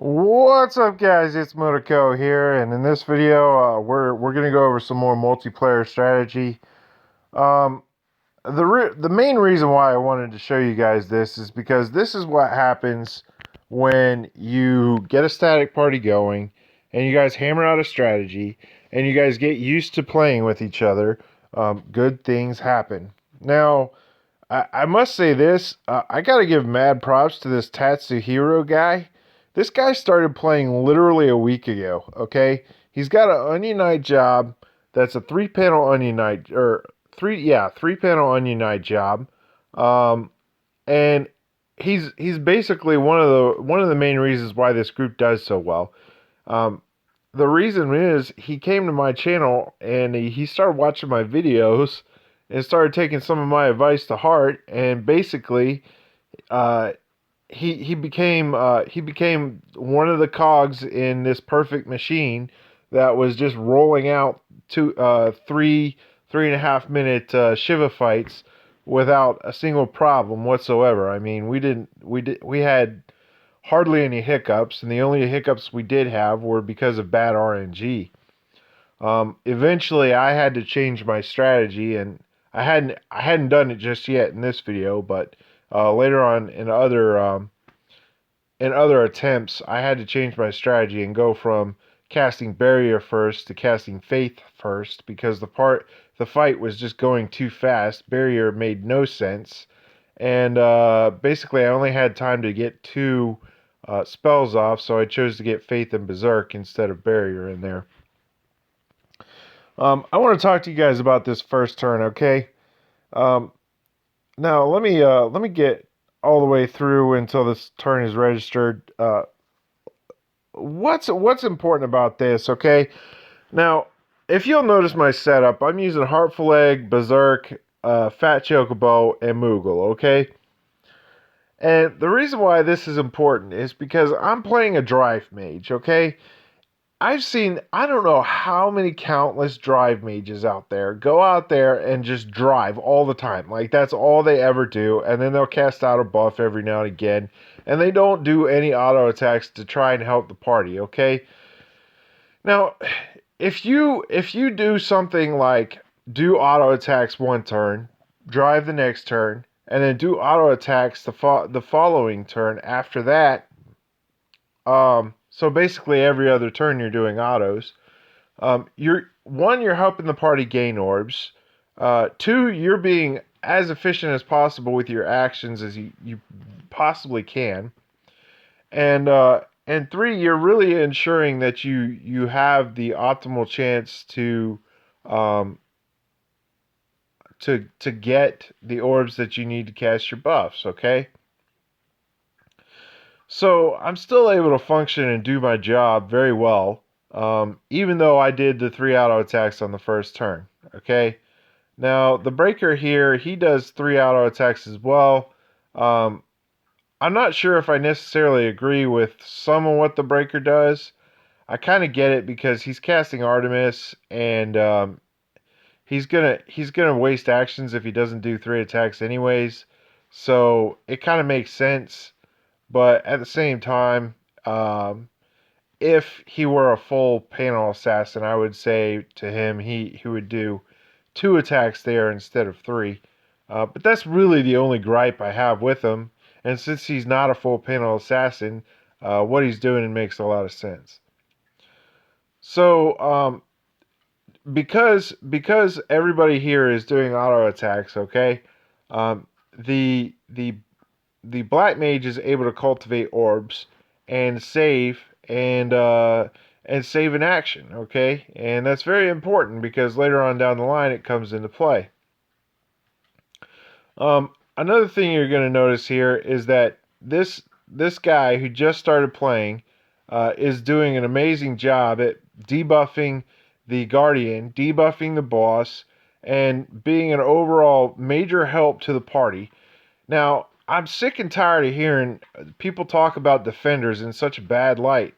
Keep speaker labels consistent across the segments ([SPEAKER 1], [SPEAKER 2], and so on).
[SPEAKER 1] What's up, guys? It's Motoko here, and in this video, we're gonna go over some more multiplayer strategy. Um, the main reason why I wanted to show you guys this is because this is what happens when you get a static party going, and you guys hammer out a strategy, and you guys get used to playing with each other. Good things happen. Now, I must say this. I gotta give mad props to this Tatsuhiro guy. This guy started playing literally a week ago, okay? He's got an Onion Knight job that's a three-panel Onion Knight, or three-panel Onion Knight job. Um, and he's basically one of the main reasons why this group does so well. Um, the reason is he came to my channel and he started watching my videos and started taking some of my advice to heart, and basically uh, he became one of the cogs in this perfect machine that was just rolling out three and a half minute Shiva fights without a single problem whatsoever. I mean, we had hardly any hiccups, and the only hiccups we did have were because of bad RNG. Eventually, I had to change my strategy, and I hadn't done it just yet in this video, but later on in other attempts, I had to change my strategy and go from casting barrier first to casting faith first because the fight was just going too fast. Barrier made no sense, and basically I only had time to get two spells off, so I chose to get faith and berserk instead of barrier in there. I want to talk to you guys about this first turn, okay? Um, Now let me get all the way through until this turn is registered. What's important about this, okay? Now, if you'll notice my setup, I'm using Heartful Egg, Berserk, Fat Chocobo, and Moogle, okay? And the reason why this is important is because I'm playing a Drive Mage, okay? I've seen, I don't know how many countless drive mages out there go out there and just drive all the time. Like, that's all they ever do. And then they'll cast out a buff every now and again. And they don't do any auto attacks to try and help the party, okay? Now, if you do something like do auto attacks one turn, drive the next turn, and then do auto attacks the following turn after that, so basically every other turn you're doing autos. You're helping the party gain orbs. Two, you're being as efficient as possible with your actions as you possibly can. And three, you're really ensuring that you have the optimal chance um, to get the orbs that you need to cast your buffs. Okay. So I'm still able to function and do my job very well, even though I did the three auto attacks on the first turn. Okay. Now the breaker here, he does three auto attacks as well. Um, I'm not sure if I necessarily agree with some of what the breaker does. I kind of get it because he's casting Artemis, and he's gonna waste actions if he doesn't do three attacks anyways. So it kind of makes sense. But at the same time, if he were a full panel assassin, I would say to him he would do two attacks there instead of three. But that's really the only gripe I have with him. And since he's not a full panel assassin, what he's doing makes a lot of sense. So because everybody here is doing auto attacks, okay, um, the the the black mage is able to cultivate orbs and save and save an action, okay? And that's very important because later on down the line it comes into play. Another thing you're going to notice here is that this guy who just started playing is doing an amazing job at debuffing the guardian, debuffing the boss, and being an overall major help to the party. Now, I'm sick and tired of hearing people talk about defenders in such a bad light.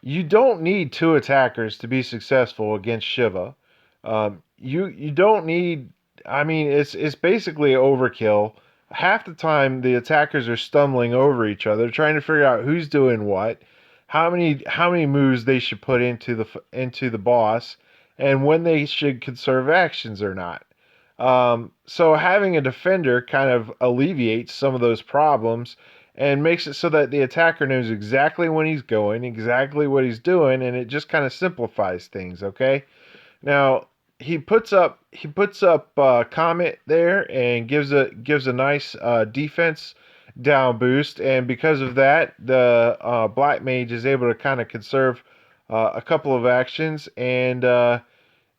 [SPEAKER 1] You don't need two attackers to be successful against Shiva. You don't need. I mean, it's basically overkill half the time the attackers are stumbling over each other, trying to figure out who's doing what, how many moves they should put into the boss, and when they should conserve actions or not. So having a defender kind of alleviates some of those problems and makes it so that the attacker knows exactly when he's going, exactly what he's doing, and it just kind of simplifies things. Okay. Now he puts up Comet there and gives a nice defense down boost, and because of that, the Black Mage is able to kind of conserve a couple of actions, and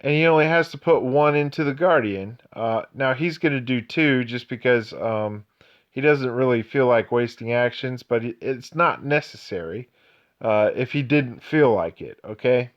[SPEAKER 1] he only has to put one into the Guardian. Now he's going to do two just because he doesn't really feel like wasting actions, but it's not necessary if he didn't feel like it. Okay.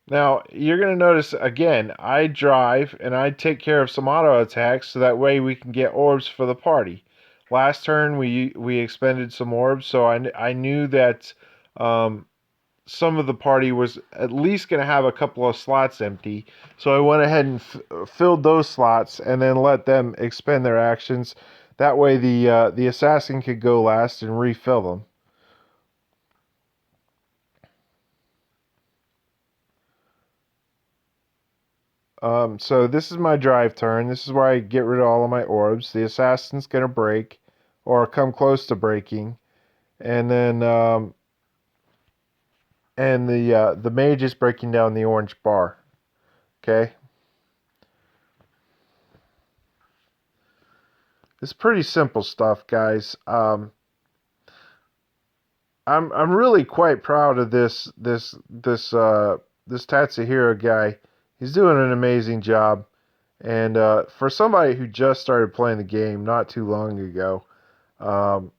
[SPEAKER 1] Now, you're going to notice, again, I drive and I take care of some auto attacks so that way we can get orbs for the party. Last turn, we expended some orbs, so I knew that some of the party was at least going to have a couple of slots empty. So I went ahead and filled those slots and then let them expend their actions. That way the assassin could go last and refill them. So this is my drive turn. This is where I get rid of all of my orbs. The assassin's gonna break, or come close to breaking, and then the mage is breaking down the orange bar. Okay, it's pretty simple stuff, guys. I'm really quite proud of this Tatsuhiro guy. He's doing an amazing job, and for somebody who just started playing the game not too long ago. Um,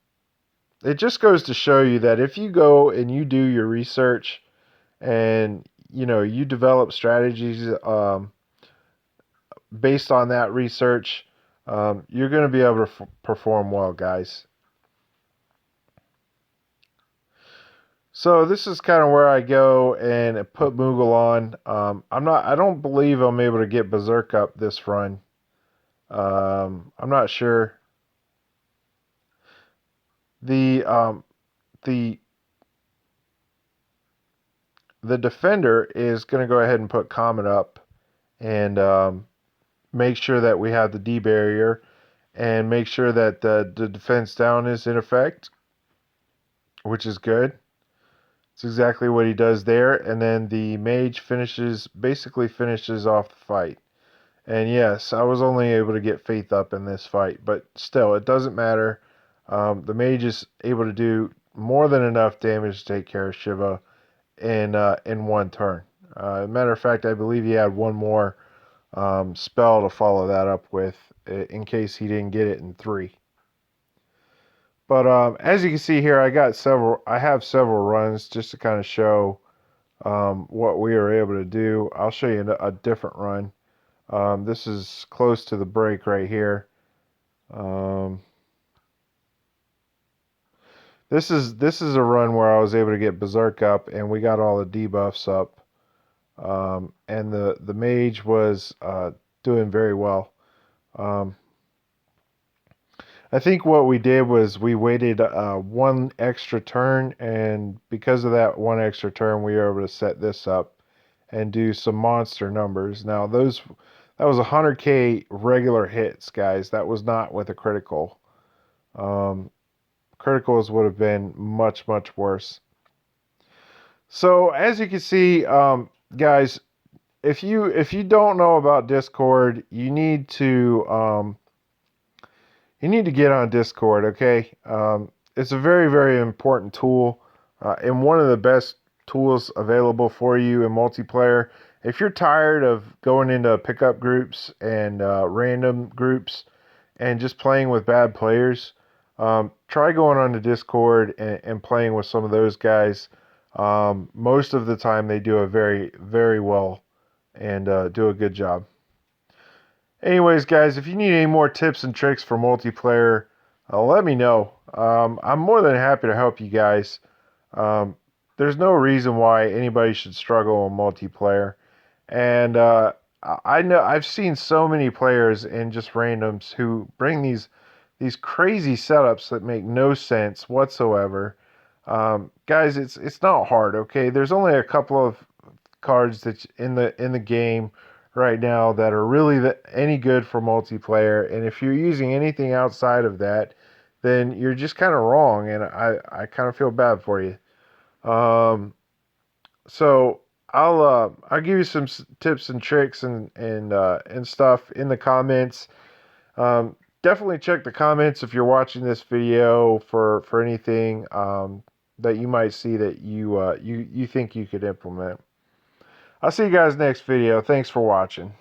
[SPEAKER 1] it just goes to show you that if you go and you do your research and you develop strategies based on that research, you're going to be able to perform well, guys. So this is kind of where I go and put Moogle on. I don't believe I'm able to get Berserk up this run. I'm not sure. The um, the the defender is going to go ahead and put Comet up and make sure that we have the D barrier and make sure that the defense down is in effect, which is good. It's exactly what he does there. And then the mage basically finishes off the fight. And yes, I was only able to get Faith up in this fight, but still, it doesn't matter. The mage is able to do more than enough damage to take care of Shiva in one turn. Matter of fact, I believe he had one more spell to follow that up with in case he didn't get it in 3. But as you can see here, I have several runs just to kind of show what we are able to do. I'll show you a different run. This is close to the break right here. This is a run where I was able to get Berserk up and we got all the debuffs up. And the mage was doing very well. I think what we did was we waited one extra turn, and because of that one extra turn, we were able to set this up and do some monster numbers. Now that was 100k regular hits, guys. That was not with a critical. Criticals would have been much worse. So as you can see, guys, if you don't know about Discord, you need to get on Discord, okay? It's a very important tool and one of the best tools available for you in multiplayer. If you're tired of going into pickup groups and random groups and just playing with bad players, try going on to Discord and playing with some of those guys. Most of the time they do a very well and do a good job. Anyways, guys, if you need any more tips and tricks for multiplayer, let me know. I'm more than happy to help you guys. There's no reason why anybody should struggle in multiplayer. And I know I've seen so many players and just randoms who bring these crazy setups that make no sense whatsoever. Guys, it's not hard, okay? There's only a couple of cards that's in the game right now that are really any good for multiplayer, and if you're using anything outside of that, then you're just kind of wrong, and I kind of feel bad for you. So I'll give you some tips and tricks and stuff in the comments. Definitely check the comments if you're watching this video for anything that you might see that you think you could implement. I'll see you guys next video. Thanks for watching.